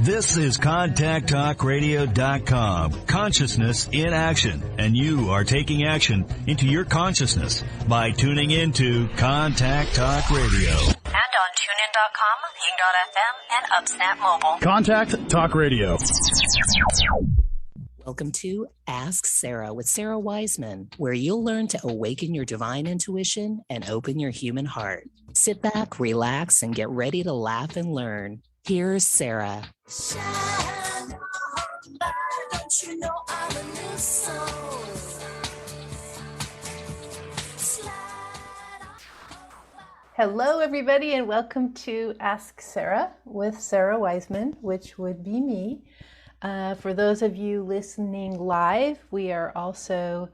This is ContactTalkRadio.com. Consciousness in action. And you are taking action into your consciousness by tuning into Contact Talk Radio. And on TuneIn.com, Ping.fm, and UpSnap Mobile. Contact Talk Radio. Welcome to Ask Sarah with Sarah Wiseman, where you'll learn to awaken your divine intuition and open your human heart. Sit back, relax, and get ready to laugh and learn. Here's Sarah. Shine on by, don't you know I'm a new soul? Hello, everybody, and welcome to Ask Sarah with Sarah Wiseman, which would be me. For those of you listening live, we are also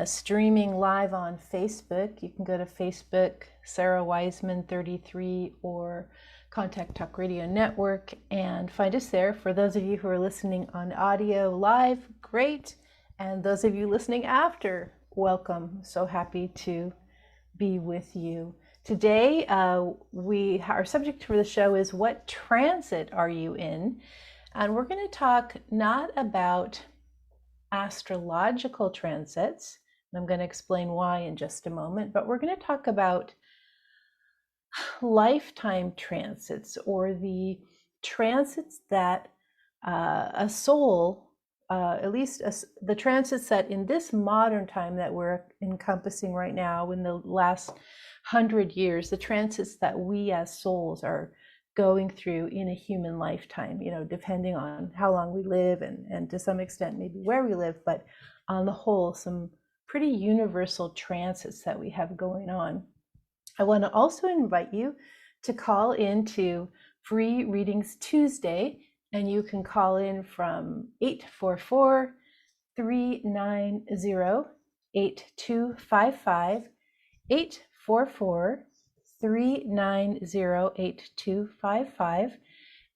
streaming live on Facebook. You can go to Facebook, Sarah Wiseman 33, or Contact Talk Radio Network, and find us there. For those of you who are listening on audio live, great. And those of you listening after, welcome. So happy to be with you. Today, our subject for the show is, what transit are you in? And we're going to talk not about astrological transits, and I'm going to explain why in just a moment, but we're going to talk about lifetime transits, or the transits that a soul, at least the transits that in this modern time that we're encompassing right now, in the last 100 years, the transits that we as souls are going through in a human lifetime, depending on how long we live and to some extent maybe where we live, but on the whole, some pretty universal transits that we have going on. I want to also invite you to call into Free Readings Tuesday, and you can call in from 844-390-8255, 844-390-8255,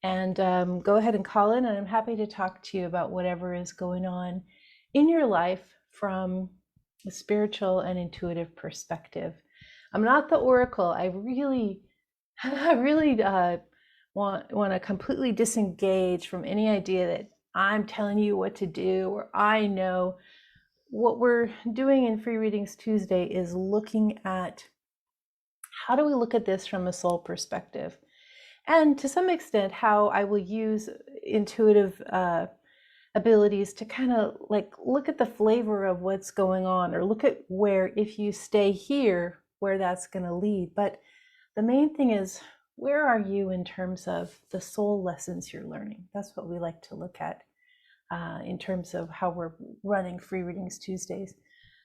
and go ahead and call in, and I'm happy to talk to you about whatever is going on in your life from a spiritual and intuitive perspective. I'm not the oracle. I really want to completely disengage from any idea that I'm telling you what to do or I know. What we're doing in Free Readings Tuesday is looking at how do we look at this from a soul perspective, and to some extent how I will use intuitive abilities to kind of like look at the flavor of what's going on, or look at where, if you stay here, where that's going to lead. But the main thing is, where are you in terms of the soul lessons you're learning? That's what we like to look at in terms of how we're running Free Readings Tuesdays.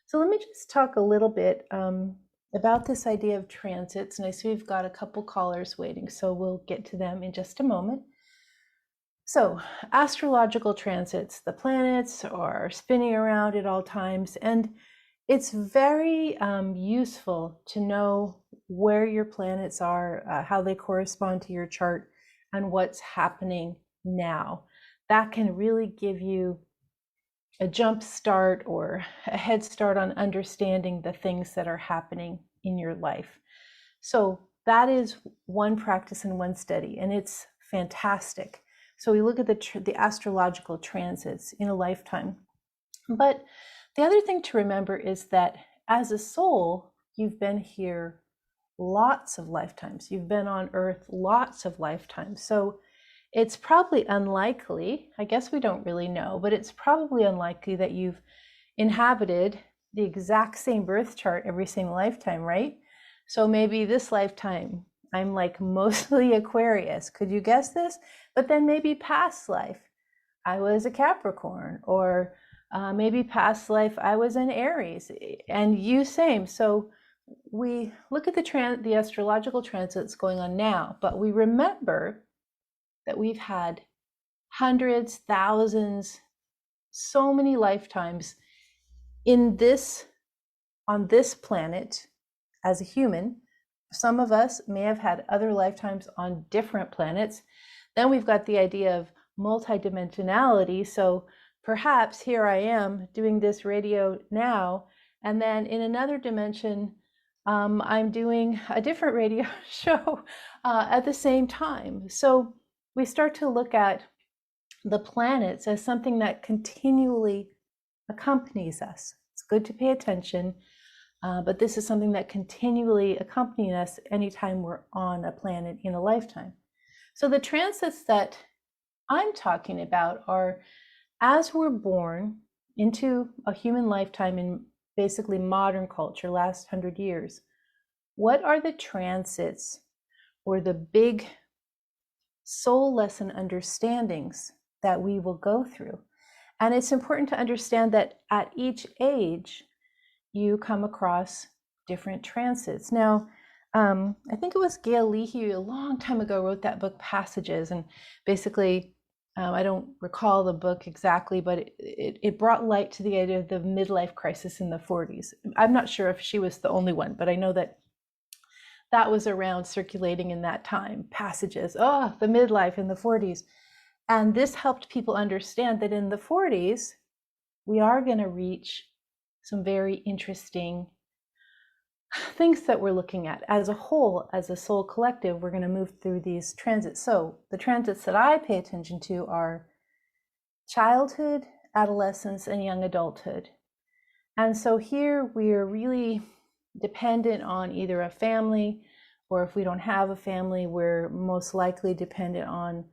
So let me just talk a little bit about this idea of transits. And I see we've got a couple callers waiting, so we'll get to them in just a moment. So astrological transits, the planets are spinning around at all times, and it's very useful to know where your planets are, how they correspond to your chart, and what's happening now. That can really give you a jump start or a head start on understanding the things that are happening in your life. So that is one practice and one study, and it's fantastic. So we look at the astrological transits in a lifetime. But the other thing to remember is that as a soul, you've been here lots of lifetimes. You've been on Earth lots of lifetimes. So it's probably unlikely, I guess we don't really know, but it's probably unlikely that you've inhabited the exact same birth chart every single lifetime, right? So maybe this lifetime, I'm like mostly Aquarius. Could you guess this? But then maybe past life, I was a Capricorn, or maybe past life I was an Aries, and you same. So we look at the astrological transits going on now, but we remember that we've had hundreds, thousands, so many lifetimes on this planet as a human. Some of us may have had other lifetimes on different planets. Then we've got the idea of multidimensionality. So perhaps here I am doing this radio now, and then in another dimension, I'm doing a different radio show at the same time. So we start to look at the planets as something that continually accompanies us. It's good to pay attention, but this is something that continually accompanies us anytime we're on a planet in a lifetime. So the transits that I'm talking about are as we're born into a human lifetime in basically modern culture, last 100 years, what are the transits or the big soul lesson understandings that we will go through? And it's important to understand that at each age, you come across different transits. Now, I think it was Gail Leahy a long time ago wrote that book Passages, and basically, I don't recall the book exactly, but it brought light to the idea of the midlife crisis in the 40s. I'm not sure if she was the only one, but I know that that was around circulating in that time. Passages, the midlife in the 40s. And this helped people understand that in the 40s, we are going to reach some very interesting things that we're looking at. As a whole, as a soul collective, we're going to move through these transits. So the transits that I pay attention to are childhood, adolescence, and young adulthood. And so here we are really dependent on either a family, or if we don't have a family, we're most likely dependent on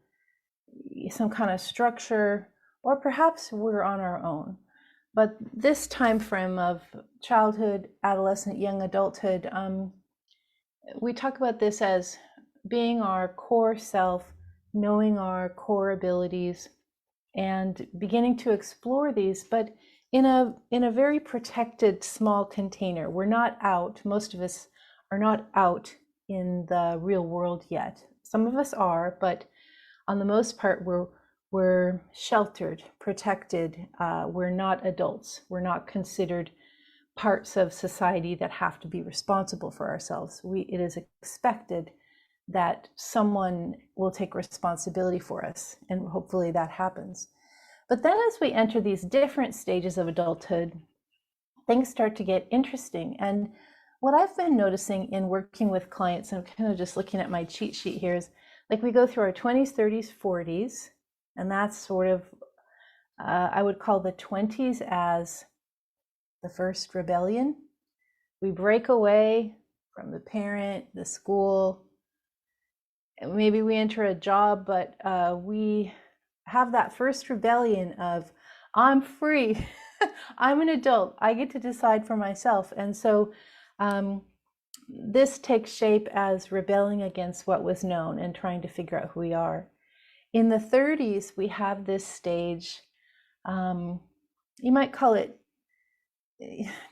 some kind of structure, or perhaps we're on our own. But this time frame of childhood, adolescent, young adulthood, we talk about this as being our core self, knowing our core abilities, and beginning to explore these, but in a very protected small container. We're not out. Most of us are not out in the real world yet. Some of us are, but on the most part, we're sheltered, protected. We're not adults. We're not considered parts of society that have to be responsible for ourselves. It is expected that someone will take responsibility for us, and hopefully that happens. But then as we enter these different stages of adulthood, things start to get interesting. And what I've been noticing in working with clients, and I'm kind of just looking at my cheat sheet here, is like we go through our 20s, 30s, 40s, and that's sort of, I would call the 20s as the first rebellion. We break away from the parent, the school, and maybe we enter a job, but we have that first rebellion of, I'm free, I'm an adult, I get to decide for myself. And so this takes shape as rebelling against what was known and trying to figure out who we are. In the 30s, we have this stage, you might call it,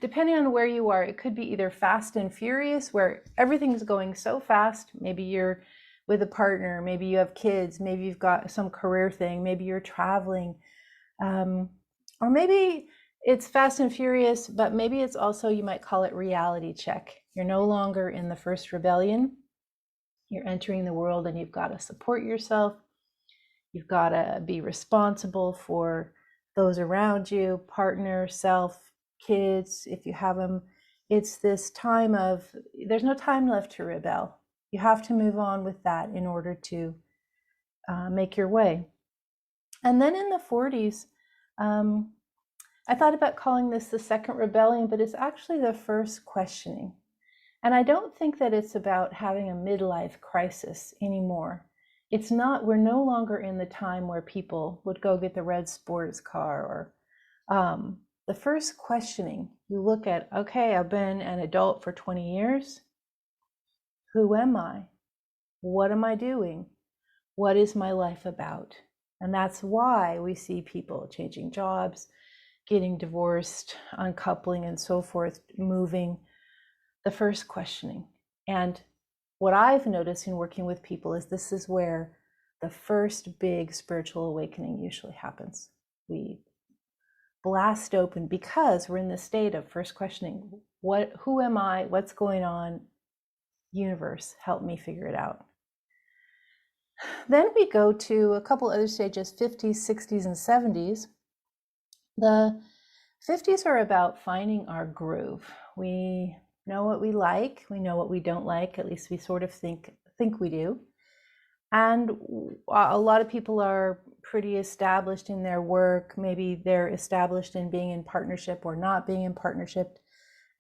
depending on where you are, it could be either fast and furious, where everything's going so fast. Maybe you're with a partner, maybe you have kids, maybe you've got some career thing, maybe you're traveling, or maybe it's fast and furious, but maybe it's also, you might call it reality check. You're no longer in the first rebellion. You're entering the world and you've got to support yourself. You've got to be responsible for those around you, partner, self, kids, if you have them. It's this time of, there's no time left to rebel. You have to move on with that in order to make your way. And then in the 40s, I thought about calling this the second rebellion, but it's actually the first questioning. And I don't think that it's about having a midlife crisis anymore. It's not, we're no longer in the time where people would go get the red sports car, or the first questioning, you look at, okay, I've been an adult for 20 years. Who am I? What am I doing? What is my life about? And that's why we see people changing jobs, getting divorced, uncoupling, and so forth, moving. The first questioning. And what I've noticed in working with people is this is where the first big spiritual awakening usually happens. We blast open because we're in the state of first questioning. Who am I? What's going on? Universe, help me figure it out. Then we go to a couple other stages, 50s, 60s, and 70s. The 50s are about finding our groove. We know what we like, we know what we don't like, at least we sort of think we do. And a lot of people are pretty established in their work. Maybe they're established in being in partnership or not being in partnership.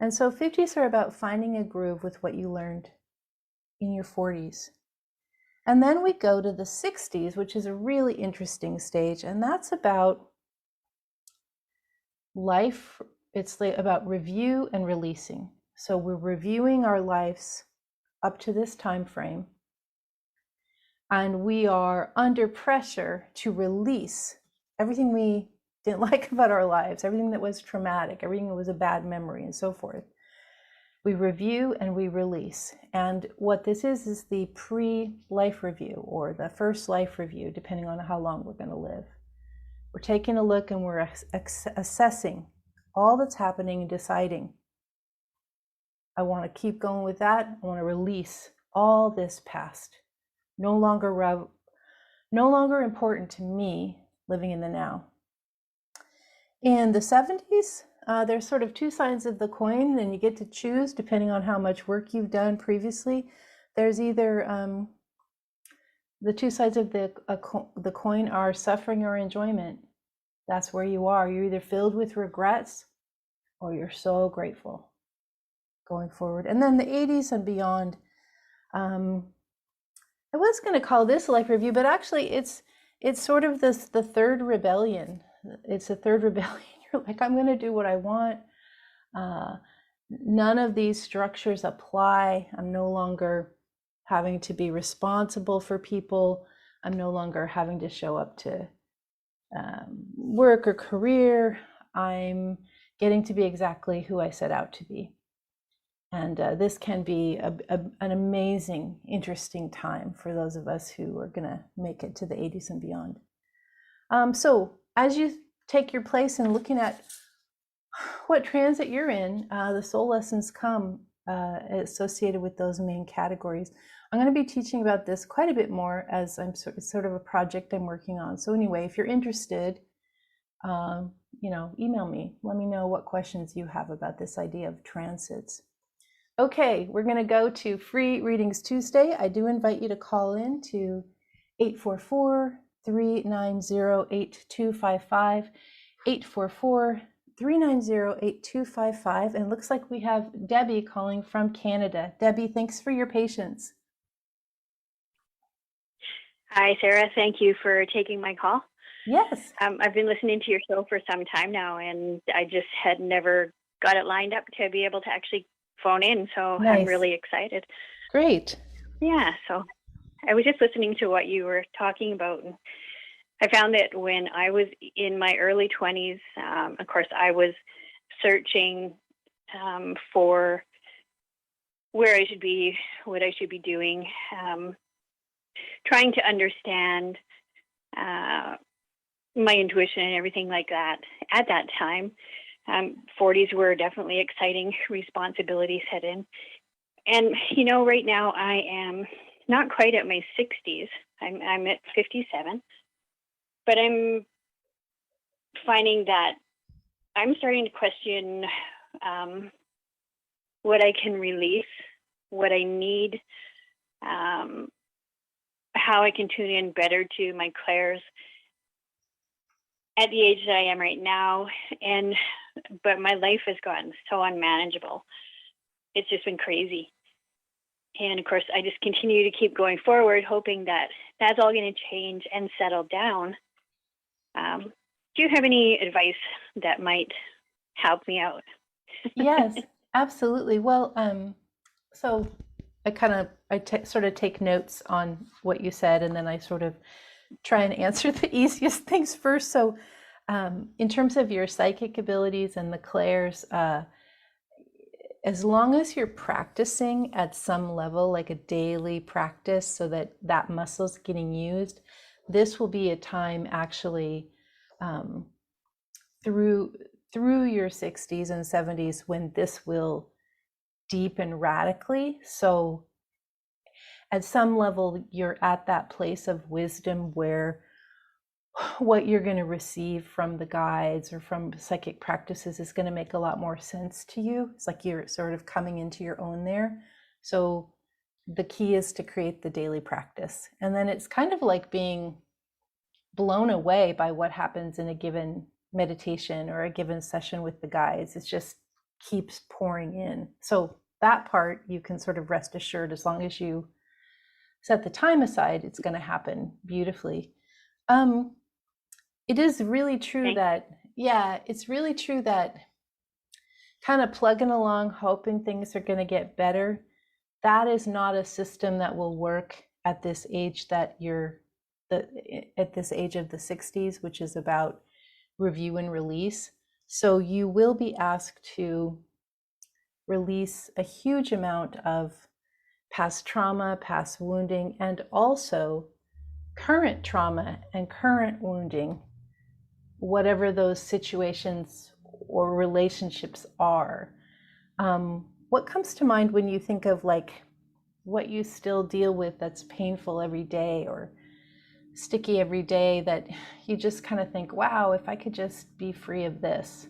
And so 50s are about finding a groove with what you learned in your 40s. And then we go to the 60s, which is a really interesting stage. And that's about life. It's about review and releasing. So we're reviewing our lives up to this time frame. And we are under pressure to release everything we didn't like about our lives, everything that was traumatic, everything that was a bad memory, and so forth. We review and we release. And what this is the pre-life review or the first life review, depending on how long we're going to live. We're taking a look and we're assessing all that's happening and deciding, I want to keep going with that. I want to release all this past. No longer important to me living in the now. In the 70s, there's sort of two sides of the coin, and you get to choose depending on how much work you've done previously. There's either the two sides of the coin are suffering or enjoyment. That's where you are. You're either filled with regrets or you're so grateful going forward. And then the 80s and beyond. I was going to call this a life review, but actually it's sort of the third rebellion. It's a third rebellion. You're like, I'm going to do what I want. None of these structures apply. I'm no longer having to be responsible for people. I'm no longer having to show up to work or career. I'm getting to be exactly who I set out to be. And this can be an amazing, interesting time for those of us who are going to make it to the 80s and beyond. So as you take your place in looking at what transit you're in, the soul lessons come associated with those main categories. I'm going to be teaching about this quite a bit more as it's sort of a project I'm working on. So anyway, if you're interested, email me. Let me know what questions you have about this idea of transits. Okay, we're going to go to Free Readings Tuesday. I do invite you to call in to 844-390-8255, 844-390-8255. And it looks like we have Debbie calling from Canada. Debbie, thanks for your patience. Hi, Sarah. Thank you for taking my call. Yes. I've been listening to your show for some time now, and I just had never got it lined up to be able to actually phone in, so nice. I'm really excited. Great. Yeah, so I was just listening to what you were talking about, and I found that when I was in my early 20s, of course, I was searching for where I should be, what I should be doing, trying to understand my intuition and everything like that at that time. 40s were definitely exciting, responsibilities set in. And, right now I am not quite at my 60s. I'm at 57. But I'm finding that I'm starting to question what I can release, what I need, how I can tune in better to my clairs at the age that I am right now. But my life has gotten so unmanageable. It's just been crazy. And of course, I just continue to keep going forward, hoping that that's all going to change and settle down. Do you have any advice that might help me out? Yes, absolutely. Well, so I sort of take notes on what you said, and then I sort of try and answer the easiest things first. So in terms of your psychic abilities and the clairs, as long as you're practicing at some level, like a daily practice, so that muscle's getting used, this will be a time actually through your 60s and 70s when this will deepen radically. So at some level, you're at that place of wisdom where what you're going to receive from the guides or from psychic practices is going to make a lot more sense to you. It's like you're sort of coming into your own there. So the key is to create the daily practice. And then it's kind of like being blown away by what happens in a given meditation or a given session with the guides. It just keeps pouring in. So that part you can sort of rest assured, as long as you set the time aside, it's going to happen beautifully. It is really true it's really true that kind of plugging along, hoping things are going to get better, that is not a system that will work at this age at this age of the 60s, which is about review and release. So you will be asked to release a huge amount of past trauma, past wounding, and also current trauma and current wounding, whatever those situations or relationships are. What comes to mind when you think of like what you still deal with that's painful every day or sticky every day, that you just kind of think, wow, if I could just be free of this?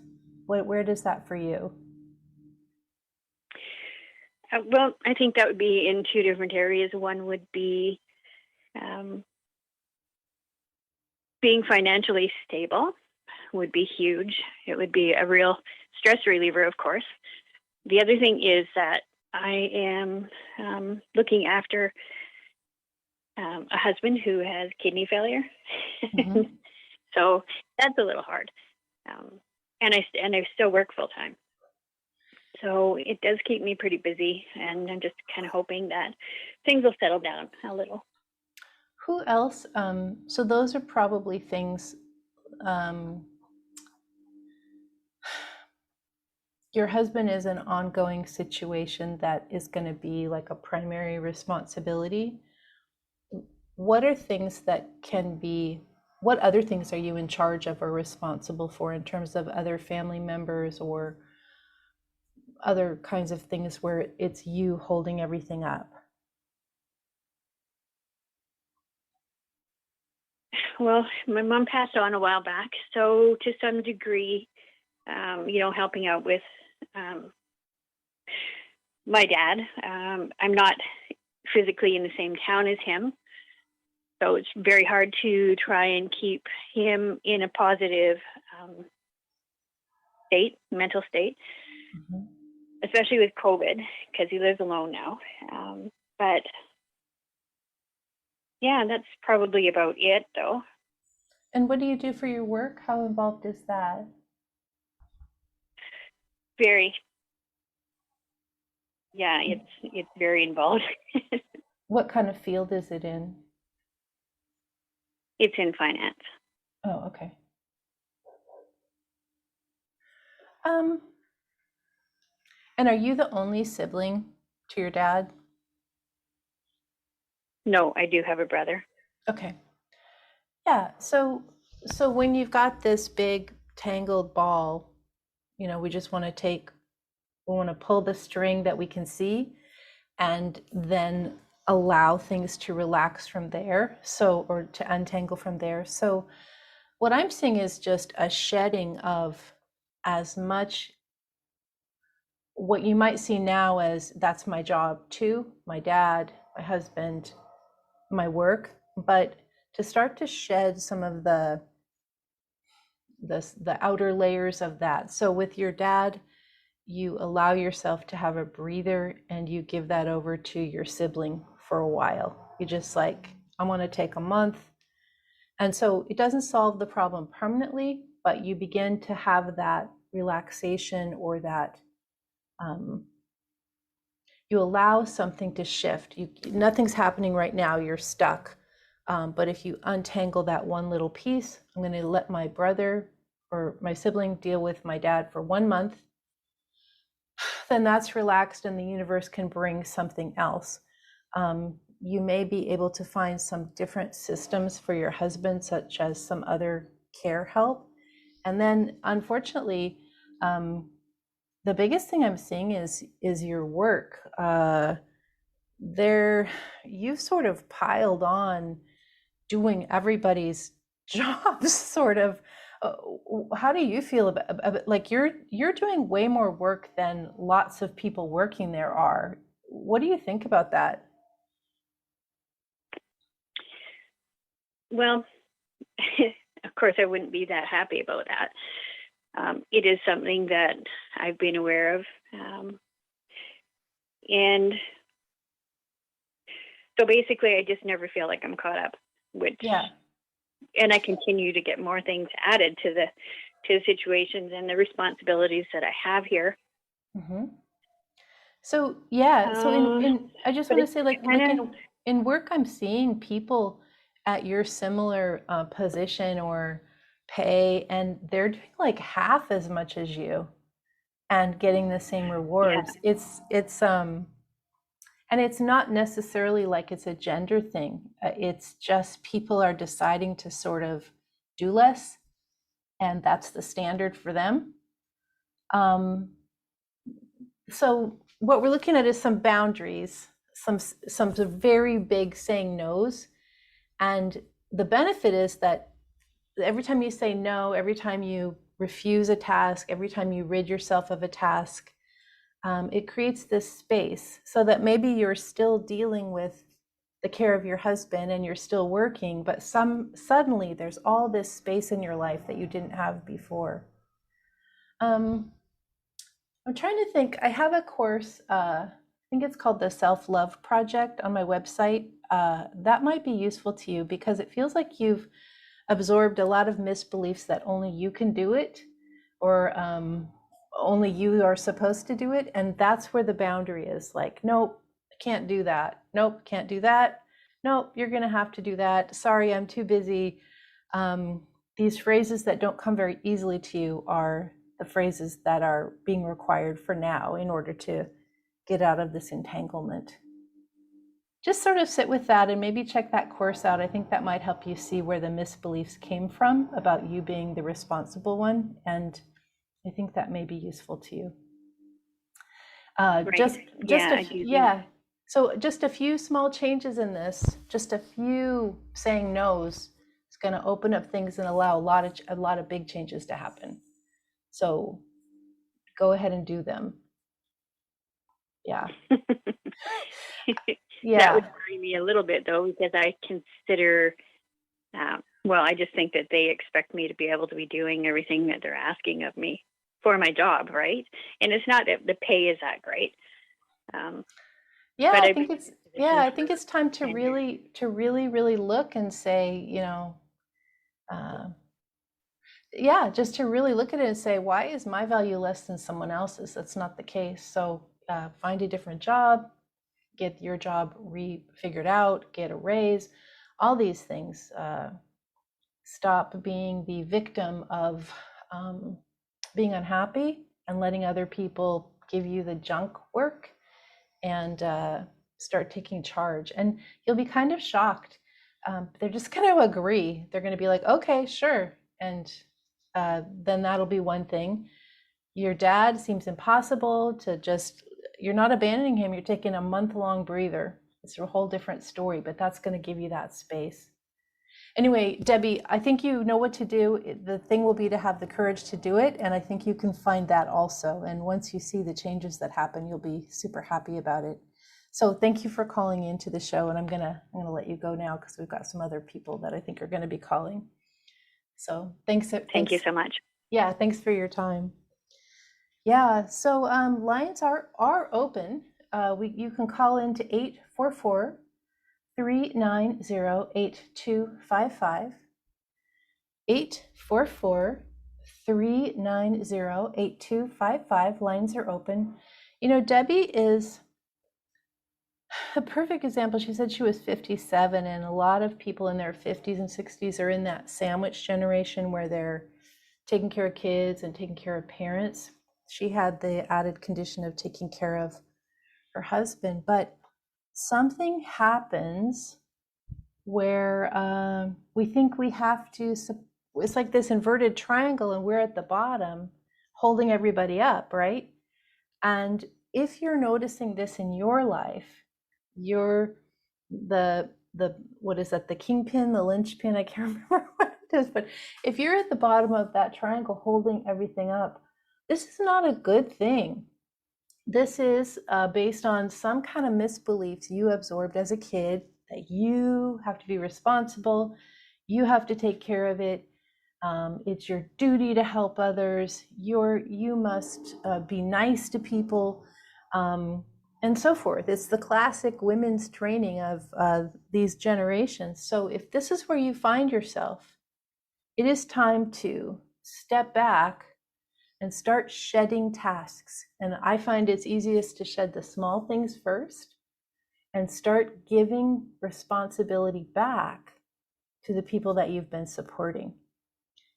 Where does that for you? Well, I think that would be in two different areas. One would be being financially stable would be huge. It would be a real stress reliever, of course. The other thing is that I am looking after a husband who has kidney failure. Mm-hmm. So that's a little hard. And I still work full time. So it does keep me pretty busy, and I'm just kind of hoping that things will settle down a little. Who else? So those are probably things. Your husband is an ongoing situation that is going to be like a primary responsibility. What are things that can be, what other things are you in charge of or responsible for in terms of other family members or other kinds of things where it's you holding everything up? Well, my mom passed on a while back, so to some degree, helping out with my dad. I'm not physically in the same town as him, so it's very hard to try and keep him in a positive mental state, Mm-hmm. especially with COVID, because he lives alone now. But yeah, that's probably about it, though. And what do you do for your work? How involved is that? Very. Yeah, it's very involved. What kind of field is it in? It's in finance. Oh, okay. And are you the only sibling to your dad? No, I do have a brother. Okay. Yeah, so when you've got this big tangled ball, we just want to pull the string that we can see and then allow things to relax from there, or to untangle from there. So what I'm seeing is just a shedding of as much what you might see now as that's my job too, my dad, my husband, my work, but to start to shed some of the outer layers of that. So with your dad, you allow yourself to have a breather and you give that over to your sibling for a while. You just like, I want to take a month. And so it doesn't solve the problem permanently, but you begin to have that relaxation or that you allow something to shift. Nothing's happening right now, you're stuck. But if you untangle that one little piece, I'm going to let my brother or my sibling deal with my dad for 1 month, then that's relaxed and the universe can bring something else. You may be able to find some different systems for your husband, such as some other care help. And then unfortunately, the biggest thing I'm seeing is your work. You've sort of piled on doing everybody's jobs, sort of. How do you feel about like you're doing way more work than lots of people working there are? What do you think about that? Well, of course, I wouldn't be that happy about that. It is something that I've been aware of. And so basically, I just never feel like I'm caught up, which, Yeah. and I continue to get more things added to the situations and the responsibilities that I have here. Hmm. So yeah, so in I just But want to say, like kinda, in work, I'm seeing people at your similar position or pay, and they're doing like half as much as you and getting the same yeah, rewards. It's and it's not necessarily like it's a gender thing. It's just people are deciding to sort of do less, and that's the standard for them. Um, so what we're looking at is some boundaries, some very big saying no's, and the benefit is that every time you say no, every time you refuse a task, every time you rid yourself of a task, it creates this space so that maybe you're still dealing with the care of your husband and you're still working, but suddenly there's all this space in your life that you didn't have before. I'm trying to think. I have a course, I think it's called the Self-Love Project on my website. That might be useful to you because it feels like you've absorbed a lot of misbeliefs that only you can do it, or only you are supposed to do it. And that's where the boundary is, like, nope, I can't do that. Nope, can't do that. Nope, you're going to have to do that. Sorry, I'm too busy. These phrases that don't come very easily to you are the phrases that are being required for now in order to get out of this entanglement. Just sort of sit with that and maybe check that course out. I think that might help you see where the misbeliefs came from about you being the responsible one. And I think that may be useful to you. right. Yeah. So just a few small changes in this, just a few saying no's, is going to open up things and allow a lot of big changes to happen. So go ahead and do them. Yeah. Yeah. That would worry me a little bit, though, because I consider, well, I just think that they expect me to be able to be doing everything that they're asking of me for my job, right? And it's not that the pay is that great. Yeah, but I think it's time to really look and say, just to really look at it and say, why is my value less than someone else's? That's not the case. So find a different job, get your job figured out, get a raise, all these things. Stop being the victim of being unhappy and letting other people give you the junk work, and start taking charge. And you'll be kind of shocked. They're just going to agree. They're going to be like, okay, sure. And then that'll be one thing. Your dad seems impossible to just, you're not abandoning him. You're taking a month-long breather. It's a whole different story, but that's going to give you that space. Anyway, Debbie, I think you know what to do. The thing will be to have the courage to do it. And I think you can find that also. And once you see the changes that happen, you'll be super happy about it. So thank you for calling into the show. And I'm gonna let you go now because we've got some other people that I think are going to be calling. So thanks. Thank you so much. Yeah, thanks for your time. Yeah, so lines are open. You can call into 844-390-8255. 844-390-8255. Lines are open. Debbie is a perfect example. She said she was 57, and a lot of people in their 50s and 60s are in that sandwich generation where they're taking care of kids and taking care of parents. She had the added condition of taking care of her husband, but something happens where we think we have to, it's like this inverted triangle and we're at the bottom holding everybody up, right? And if you're noticing this in your life, you're the what is that, the kingpin, the linchpin, I can't remember what it is, but if you're at the bottom of that triangle holding everything up, this is not a good thing. This is based on some kind of misbeliefs you absorbed as a kid, that you have to be responsible, You have to take care of it. It's your duty to help others. You must be nice to people, and so forth. It's the classic women's training of these generations. So if this is where you find yourself, it is time to step back and start shedding tasks. And I find it's easiest to shed the small things first and start giving responsibility back to the people that you've been supporting.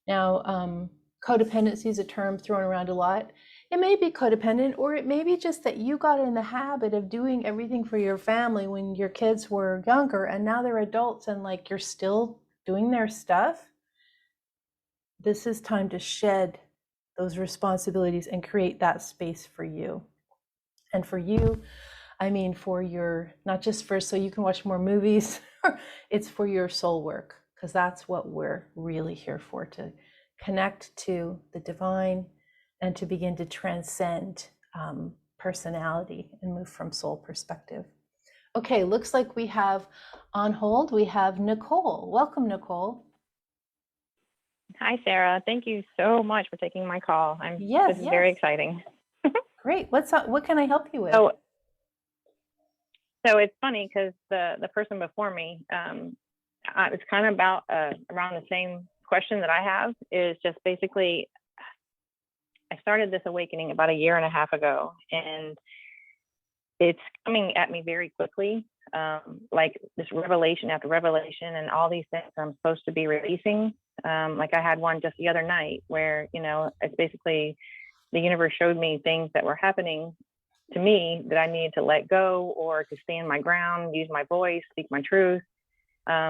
Now, codependency is a term thrown around a lot. It may be codependent, or it may be just that you got in the habit of doing everything for your family when your kids were younger, and now they're adults and like you're still doing their stuff. This is time to shed those responsibilities and create that space for you. And for you, I mean for your, not just for so you can watch more movies, it's for your soul work, because that's what we're really here for, to connect to the divine and to begin to transcend personality and move from soul perspective. Okay, looks like we have on hold, we have Nicole. Welcome, Nicole. Hi, Sarah. Thank you so much for taking my call. This is Yes. very exciting. Great. What can I help you with? So it's funny because the person before me, it's kind of about around the same question that I have. Is just basically, I started this awakening about a year and a half ago, and it's coming at me very quickly, like this revelation after revelation, and all these things I'm supposed to be releasing. Like I had one just the other night where, it's basically the universe showed me things that were happening to me that I needed to let go, or to stand my ground, use my voice, speak my truth,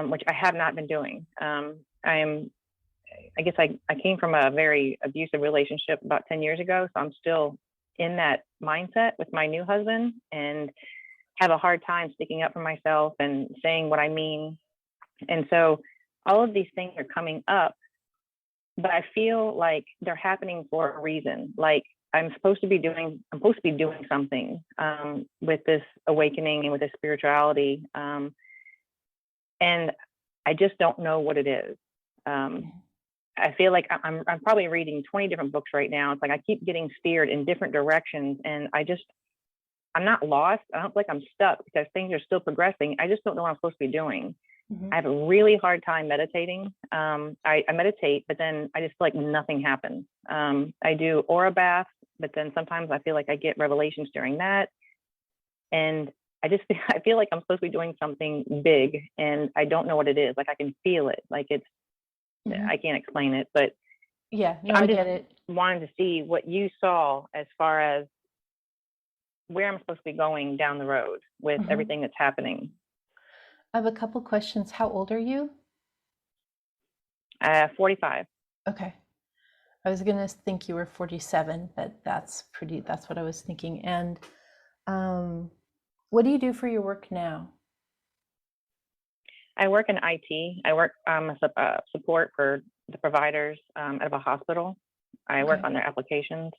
which I have not been doing. I guess I came from a very abusive relationship about 10 years ago. So I'm still in that mindset with my new husband, and have a hard time sticking up for myself and saying what I mean. And so all of these things are coming up, but I feel like they're happening for a reason. Like I'm supposed to be doing something with this awakening and with this spirituality. And I just don't know what it is. I feel like I'm probably reading 20 different books right now. It's like I keep getting steered in different directions, and I'm not lost. I don't feel like I'm stuck because things are still progressing. I just don't know what I'm supposed to be doing. Mm-hmm. I have a really hard time meditating. I meditate, but then I just feel like nothing happens. I do aura baths, but then sometimes I feel like I get revelations during that. And I feel like I'm supposed to be doing something big, and I don't know what it is. Like I can feel it. Like it's, mm-hmm. I can't explain it, but yeah, no, I get it. Wanted to see what you saw as far as where I'm supposed to be going down the road with mm-hmm. everything that's happening. I have a couple questions. How old are you? 45. Okay. I was going to think you were 47, but that's what I was thinking. And what do you do for your work now? I work in IT. I work support for the providers at a hospital. I work on their applications.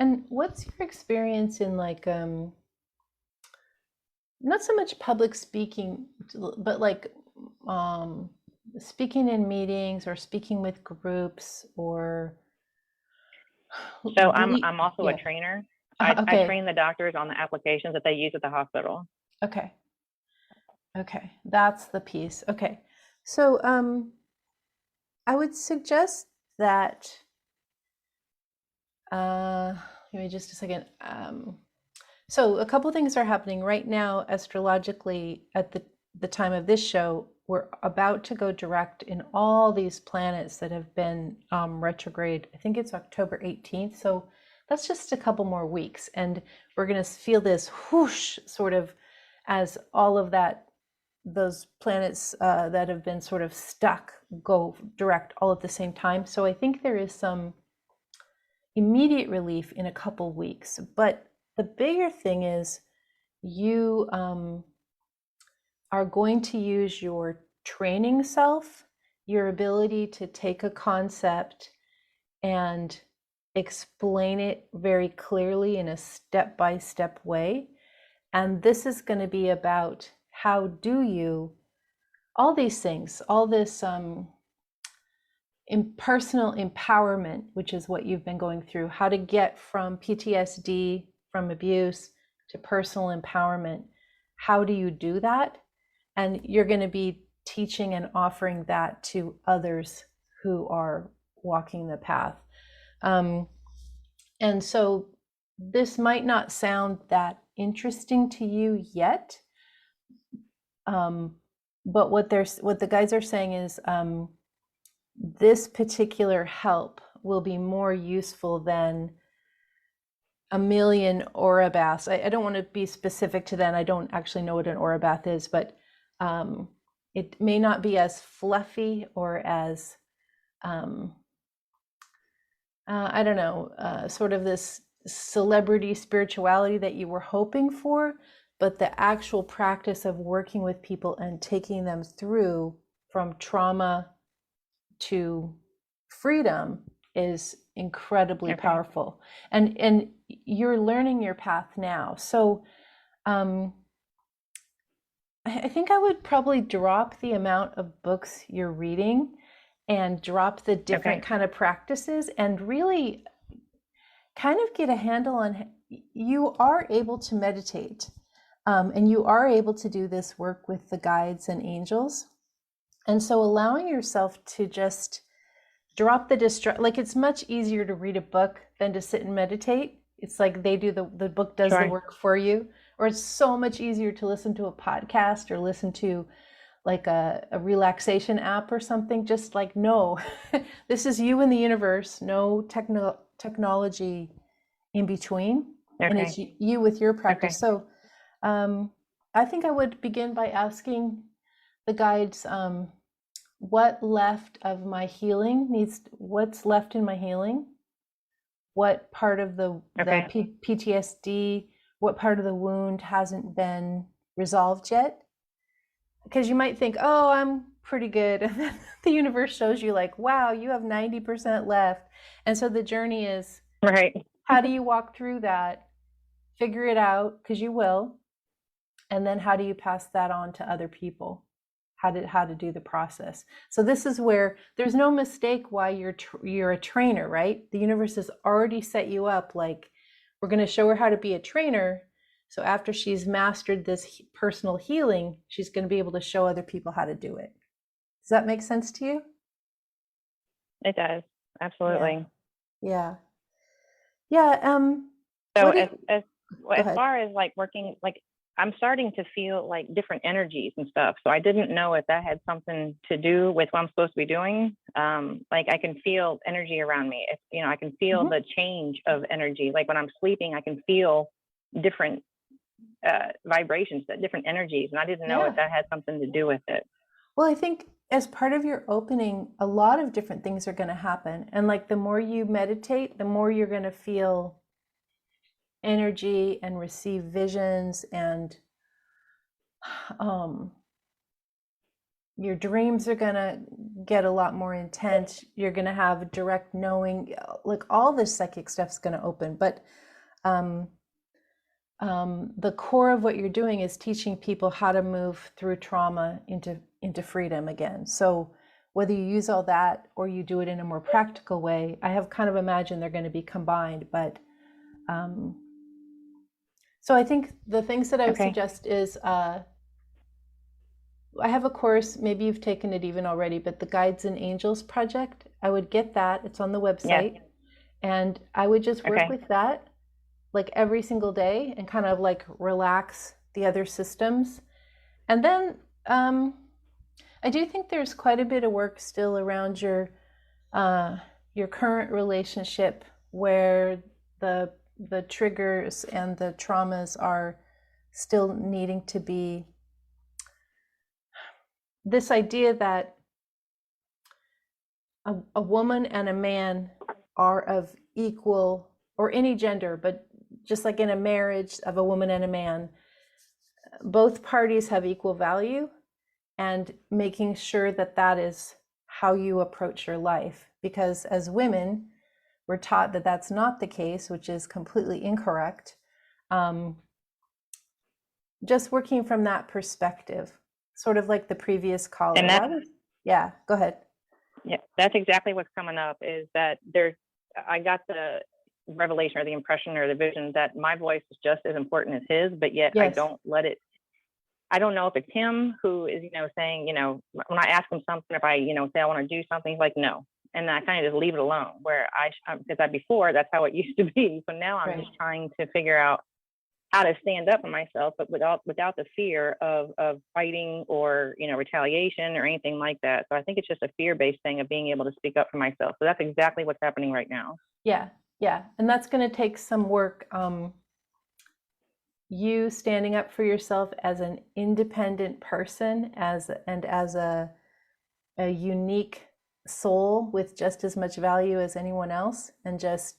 And what's your experience in like, not so much public speaking, but like speaking in meetings or speaking with groups or? So I'm also a trainer. I train the doctors on the applications that they use at the hospital. Okay, that's the piece. Okay, so I would suggest that. Give me just a second. So a couple things are happening right now astrologically at the time of this show. We're about to go direct in all these planets that have been retrograde. I think it's October 18th. So that's just a couple more weeks. And we're going to feel this whoosh sort of as all of those planets that have been sort of stuck go direct all at the same time. So I think there is some immediate relief in a couple weeks. But the bigger thing is you are going to use your training self, your ability to take a concept and explain it very clearly in a step-by-step way. And this is going to be about how do you all these things, all this personal empowerment, which is what you've been going through, how to get from PTSD, from abuse, to personal empowerment. How do you do that? And you're going to be teaching and offering that to others who are walking the path. And so this might not sound that interesting to you yet, but what the guides are saying is this particular help will be more useful than a million aura baths. I don't want to be specific to that. I don't actually know what an aura bath is, but it may not be as fluffy or as I don't know, sort of this celebrity spirituality that you were hoping for, but the actual practice of working with people and taking them through from trauma to freedom is incredibly powerful. And you're learning your path now. So I think I would probably drop the amount of books you're reading and drop the different kind of practices and really kind of get a handle on, you are able to meditate and you are able to do this work with the guides and angels. And so allowing yourself to just drop the like it's much easier to read a book than to sit and meditate. It's like they do the book does the work for you, or it's so much easier to listen to a podcast or listen to like a relaxation app or something. Just like, no, this is you in the universe, no technology in between. And it's you with your practice. So I think I would begin by asking the guides, what left of my healing what's left in my healing? What part of the PTSD, what part of the wound hasn't been resolved yet? Because you might think, oh, I'm pretty good. And then the universe shows you like, wow, you have 90% left. And so the journey is, how do you walk through that? Figure it out, because you will. And then how do you pass that on to other people? How to do the process. So this is where there's no mistake why you're a trainer, right? The universe has already set you up. Like, we're going to show her how to be a trainer. So after she's mastered this personal healing, she's going to be able to show other people how to do it. Does that make sense to you? It does. Absolutely. Yeah. So as far as like working, like I'm starting to feel like different energies and stuff. So I didn't know if that had something to do with what I'm supposed to be doing. Like I can feel energy around me. I can feel the change of energy. Like when I'm sleeping, I can feel different vibrations, different energies. And I didn't know if that had something to do with it. Well, I think as part of your opening, a lot of different things are going to happen. And like the more you meditate, the more you're going to feel energy and receive visions, and your dreams are gonna get a lot more intense. You're gonna have direct knowing, like all this psychic stuff's gonna open. But the core of what you're doing is teaching people how to move through trauma into freedom again. So whether you use all that or you do it in a more practical way, I have kind of imagined they're going to be combined. But so I think the things that I would suggest is, I have a course, maybe you've taken it even already, but the Guides and Angels Project, I would get that. It's on the website. And I would just work with that like every single day and kind of like relax the other systems. And then I do think there's quite a bit of work still around your current relationship, where the triggers and the traumas are still needing to be, this idea that a woman and a man are of equal, or any gender, but just like in a marriage of a woman and a man, both parties have equal value, and making sure that that is how you approach your life. Because as women, we're taught that that's not the case, which is completely incorrect. Just working from that perspective. sort of like the previous caller. And that, Yeah, go ahead. yeah, that's exactly what's coming up, is that I got the revelation or the impression or the vision that my voice is just as important as his, but yet I Yes. don't let it, I don't know if it's him who is, saying, when I ask him something, if I, say I want to do something, he's like, no. And I kind of just leave it alone, where because before that's how it used to be. So now I'm just trying to figure out how to stand up for myself, but without the fear of fighting or, retaliation or anything like that. So I think it's just a fear-based thing of being able to speak up for myself. So that's exactly what's happening right now. Yeah. And that's going to take some work. You standing up for yourself as an independent person, as a unique soul with just as much value as anyone else, and just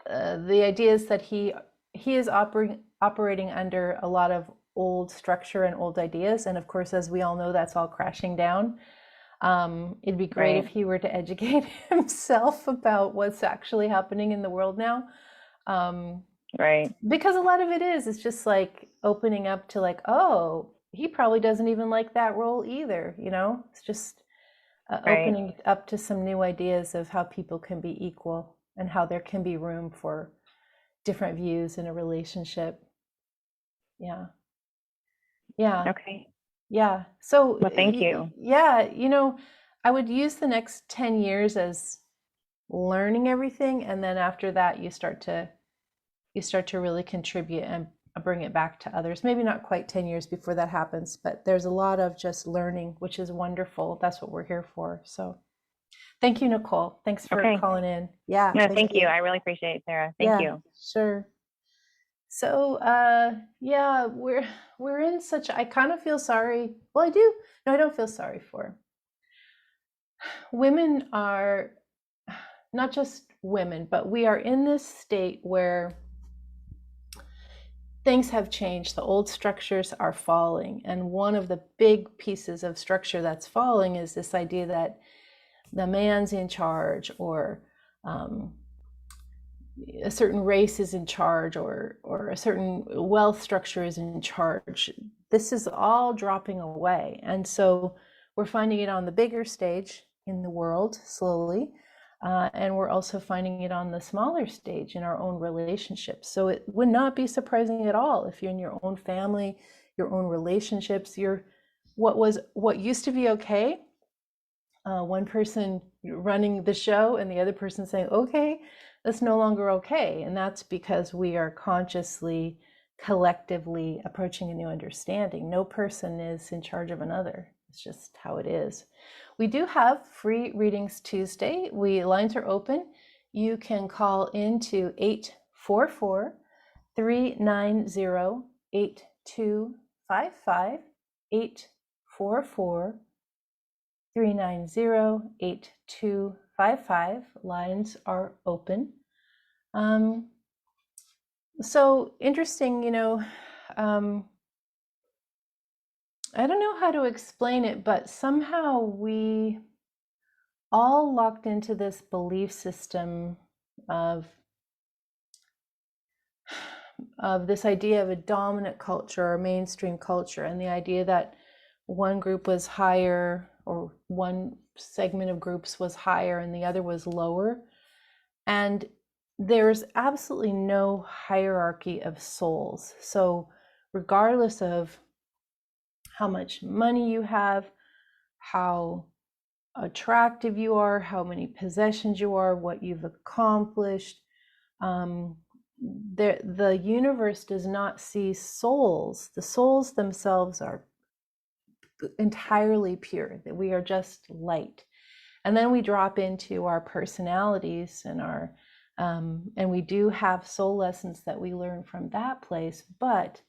the idea is that he is operating under a lot of old structure and old ideas, and of course, as we all know, that's all crashing down. It'd be great if he were to educate himself about what's actually happening in the world now. Because a lot of it is just like opening up to like, oh, he probably doesn't even like that role either. It's just opening up to some new ideas of how people can be equal and how there can be room for different views in a relationship. Yeah. Okay. Yeah. So, well, thank you. Yeah. I would use the next 10 years as learning everything. And then after that, you start to really contribute and bring it back to others. Maybe not quite 10 years before that happens, but there's a lot of just learning, which is wonderful. That's what we're here for. So thank you, Nicole. Thanks for calling in. Yeah. No, thank you. I really appreciate it, Sarah. Thank you. Sure. So, we're in such, I kind of feel sorry. Well, I do. No, I don't feel sorry for. Women are, not just women, but we are in this state where things have changed. The old structures are falling. And one of the big pieces of structure that's falling is this idea that the man's in charge, or a certain race is in charge, or a certain wealth structure is in charge. This is all dropping away. And so we're finding it on the bigger stage in the world slowly. And we're also finding it on the smaller stage in our own relationships. So it would not be surprising at all if you're in your own family, your own relationships, what used to be okay. One person running the show and the other person saying, okay, that's no longer okay. And that's because we are consciously, collectively approaching a new understanding. No person is in charge of another. It's just how it is. We do have free readings Tuesday. Lines are open. You can call into 844-390-8255, 844-390-8255. Lines are open. So interesting, I don't know how to explain it, but somehow we all locked into this belief system of this idea of a dominant culture or mainstream culture, and the idea that one group was higher, or one segment of groups was higher and the other was lower. And there's absolutely no hierarchy of souls. So regardless of how much money you have, how attractive you are, how many possessions you are, what you've accomplished, the universe does not see souls. The souls themselves are entirely pure, that we are just light. And then we drop into our personalities and and we do have soul lessons that we learn from that place, but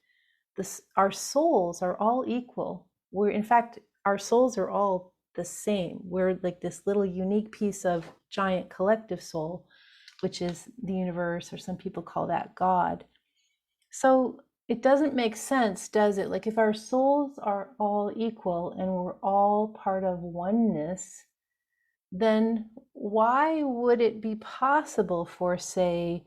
our souls are all equal. In fact, our souls are all the same. We're like this little unique piece of giant collective soul, which is the universe, or some people call that God. So it doesn't make sense, does it? Like, if our souls are all equal and we're all part of oneness, then why would it be possible for, say,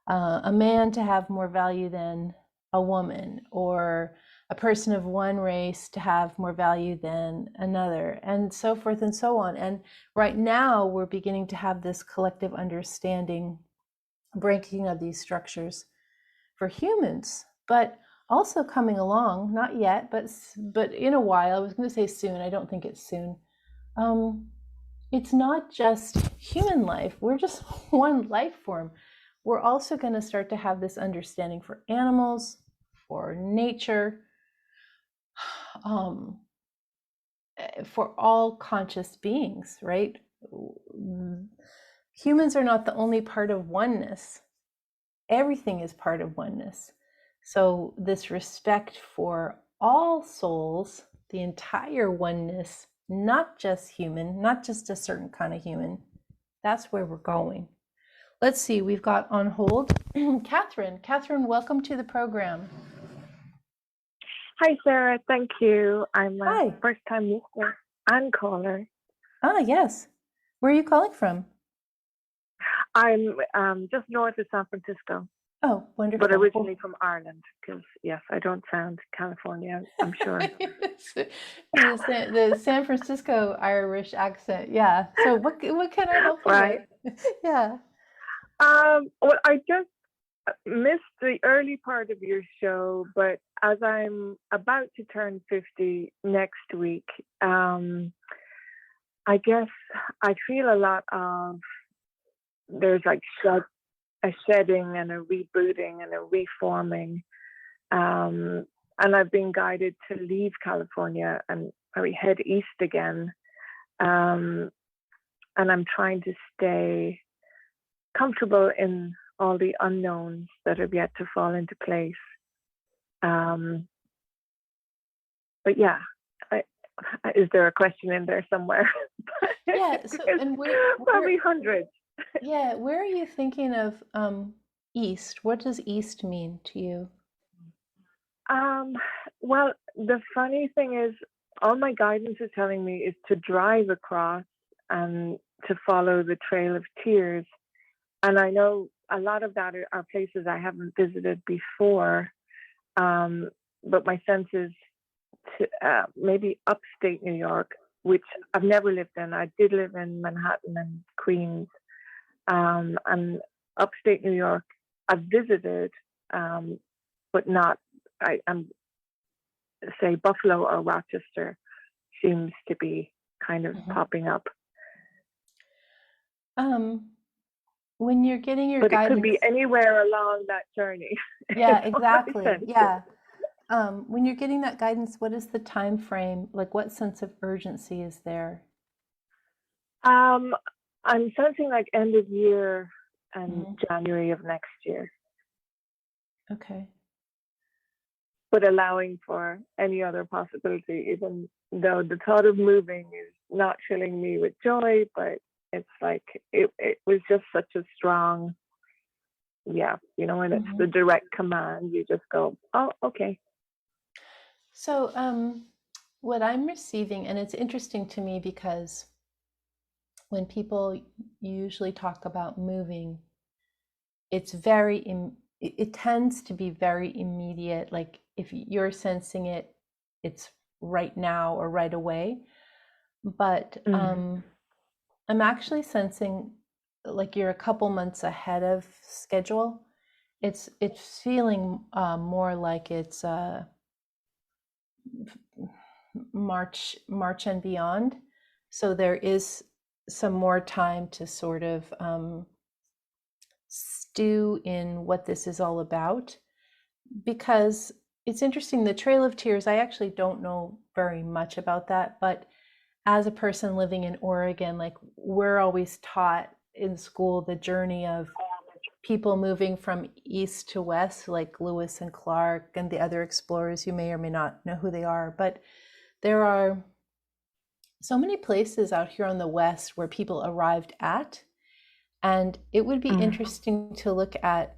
a man to have more value than a woman, or a person of one race to have more value than another, and so forth and so on. And right now we're beginning to have this collective understanding, breaking of these structures for humans, but also coming along, not yet, but in a while. I was going to say soon. I don't think it's soon. It's not just human life. We're just one life form. We're also going to start to have this understanding for animals, for nature, for all conscious beings, right? Humans are not the only part of oneness. Everything is part of oneness. So this respect for all souls, the entire oneness, not just human, not just a certain kind of human, that's where we're going. Let's see, we've got on hold Catherine. Catherine, welcome to the program. Hi, Sarah. Thank you. I'm a Hi. first-time listener and caller. Ah, yes. Where are you calling from? I'm just north of San Francisco, Oh, wonderful. but originally from Ireland, because, yes, I don't sound California, I'm sure. The San Francisco Irish accent, yeah. So what can I help you Right. with? Yeah. Well, I just missed the early part of your show, but as I'm about to turn 50 next week, I guess I feel a lot of, there's like a shedding and a rebooting and a reforming. And I've been guided to leave California and probably head east again. And I'm trying to stay comfortable in all the unknowns that have yet to fall into place. But yeah, is there a question in there somewhere? Yeah. So, and probably hundreds. Yeah, where are you thinking of east? What does east mean to you? Well, the funny thing is, all my guidance is telling me is to drive across and to follow the Trail of Tears. And I know a lot of that are places I haven't visited before, but my sense is to maybe upstate New York, which I've never lived in. I did live in Manhattan and Queens, and upstate New York I've visited, but not, I'm say Buffalo or Rochester seems to be kind of popping up. When you're getting your but guidance, it could be anywhere along that journey. Yeah, exactly. Yeah. When you're getting that guidance, what is the time frame? Like, what sense of urgency is there? I'm sensing like end of year and January of next year. Okay. But allowing for any other possibility, even though the thought of moving is not filling me with joy, but it's like it was just such a strong, yeah, when it's the direct command, you just go, oh, okay. So what I'm receiving, and it's interesting to me because when people usually talk about moving, it's it tends to be very immediate. Like if you're sensing it, it's right now or right away. But I'm actually sensing like you're a couple months ahead of schedule. It's feeling more like it's March and beyond. So there is some more time to sort of stew in what this is all about, because it's interesting. The Trail of Tears, I actually don't know very much about that, but as a person living in Oregon, like we're always taught in school the journey of people moving from east to west, like Lewis and Clark and the other explorers. You may or may not know who they are, but there are so many places out here on the west where people arrived at, and it would be interesting to look at.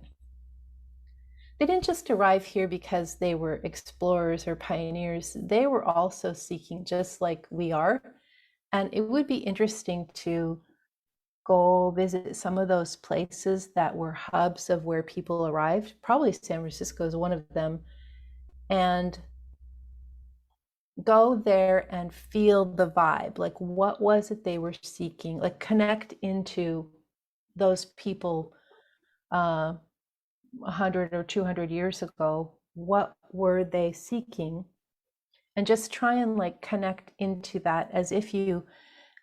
They didn't just arrive here because they were explorers or pioneers. They were also seeking, just like we are. And it would be interesting to go visit some of those places that were hubs of where people arrived. Probably San Francisco is one of them. And go there and feel the vibe. Like, what was it they were seeking? Like, connect into those people 100 or 200 years ago. What were they seeking? And just try and like connect into that as if you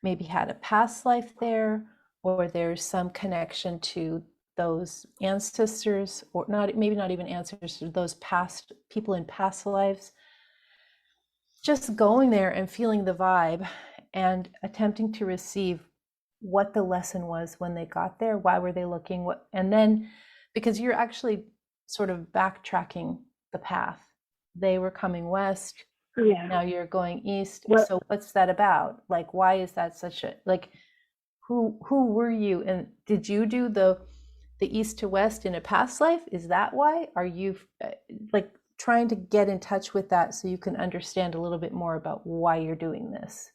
maybe had a past life there, or there's some connection to those ancestors, or not, maybe not even ancestors, those past people in past lives. Just going there and feeling the vibe and attempting to receive what the lesson was when they got there. Why were they looking? What, and then, because you're actually sort of backtracking the path. They were coming west. Yeah. Now you're going east. Well, So what's that about? Like, why is that such a, like, who were you? And did you do the east to west in a past life? Is that why? Are you like trying to get in touch with that so you can understand a little bit more about why you're doing this?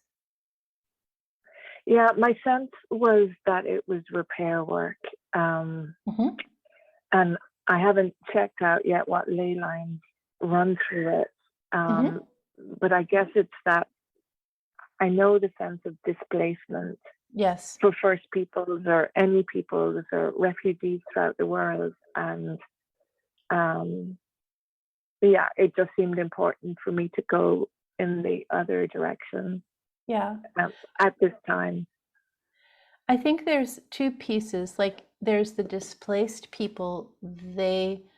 yeah, my sense was that it was repair work. Mhm. And I haven't checked out yet what ley lines run through it. Mhm. But I guess it's that I know the sense of displacement Yes. for First Peoples or any peoples or refugees throughout the world. And yeah, it just seemed important for me to go in the other direction Yeah. at this time. I think there's two pieces. Like, there's the displaced people. They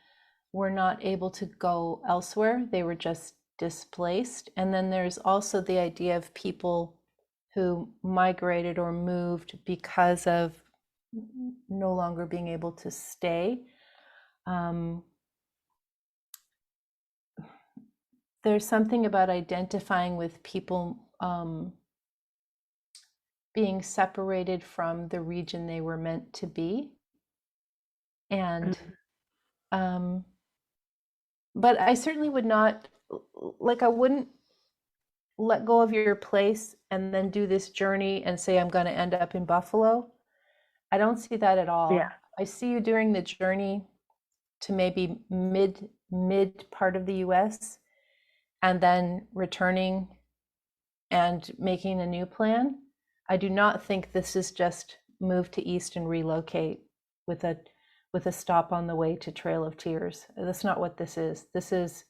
were not able to go elsewhere. They were just displaced. And then there's also the idea of people who migrated or moved because of no longer being able to stay. There's something about identifying with people being separated from the region they were meant to be. And but I certainly would not, like, I wouldn't let go of your place and then do this journey and say I'm going to end up in Buffalo. I don't see that at all. Yeah. I see you during the journey to maybe mid part of the US, and then returning and making a new plan. I do not think this is just move to east and relocate with a stop on the way to Trail of Tears. That's not what this is. This is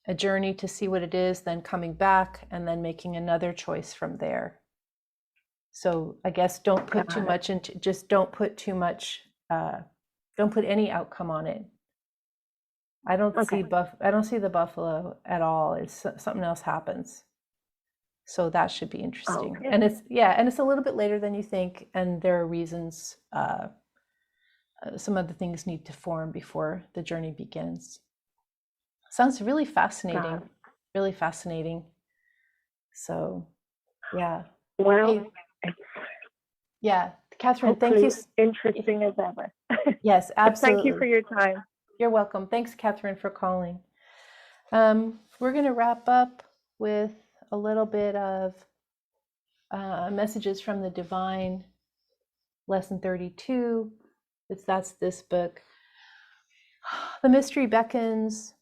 a journey to see what it is, then coming back and then making another choice from there. So I guess don't put too much into, just don't put too much, don't put any outcome on it. I don't see the buffalo at all. It's something else happens. So that should be interesting. Okay. And it's a little bit later than you think, and there are reasons. Some other things need to form before the journey begins. Sounds really fascinating. Really fascinating. So, yeah. Well, hey, yeah, Catherine, thank you. Interesting as ever. Yes, absolutely. Thank you for your time. You're welcome. Thanks, Catherine, for calling. We're going to wrap up with a little bit of messages from the Divine, lesson 32. That's this book. The Mystery Beckons,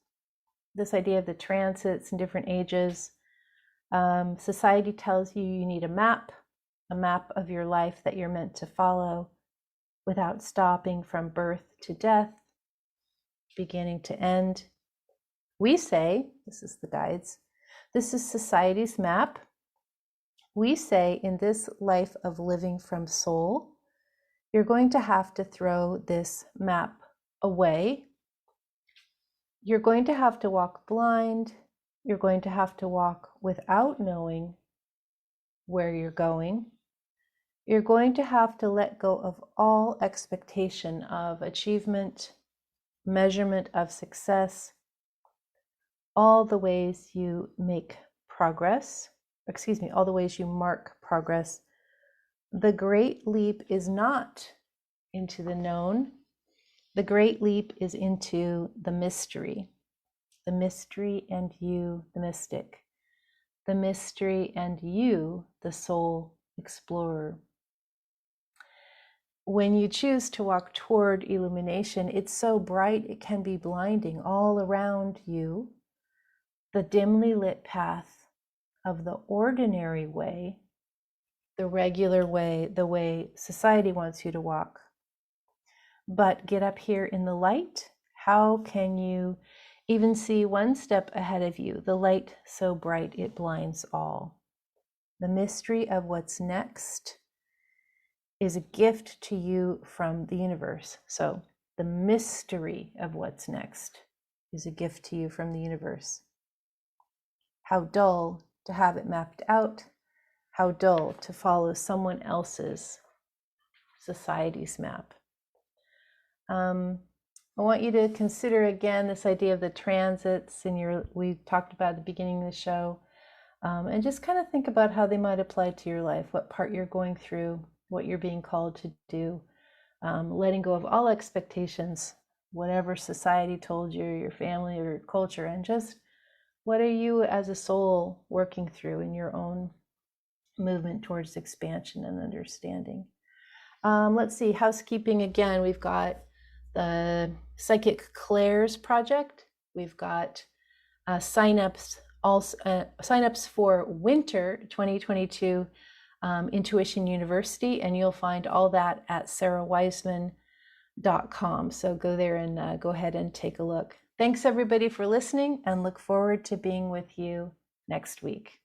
this idea of the transits in different ages. Society tells you you need a map of your life that you're meant to follow without stopping from birth to death, beginning to end. We say, this is the guides, this is society's map. We say, in this life of living from soul, you're going to have to throw this map away. You're going to have to walk blind. You're going to have to walk without knowing where you're going. You're going to have to let go of all expectation of achievement, measurement of success, all the ways you make progress, all the ways you mark progress. The great leap is not into the known. The great leap is into the mystery and you, the mystic, the mystery and you, the soul explorer. When you choose to walk toward illumination, it's so bright it can be blinding all around you. The dimly lit path of the ordinary way, the regular way, the way society wants you to walk. But get up here in the light. How can you even see one step ahead of you? The light so bright it blinds all. The mystery of what's next is a gift to you from the universe. So the mystery of what's next is a gift to you from the universe. How dull to have it mapped out. How dull to follow someone else's society's map. I want you to consider again this idea of the transits we talked about at the beginning of the show, and just kind of think about how they might apply to your life, what part you're going through, what you're being called to do, letting go of all expectations, whatever society told you, your family or your culture, and just what are you as a soul working through in your own movement towards expansion and understanding. Let's see, housekeeping again. We've got the Psychic Clairs project. We've got signups for winter 2022 Intuition University, and you'll find all that at sarahwiseman.com. So go there and go ahead and take a look. Thanks everybody for listening, and look forward to being with you next week.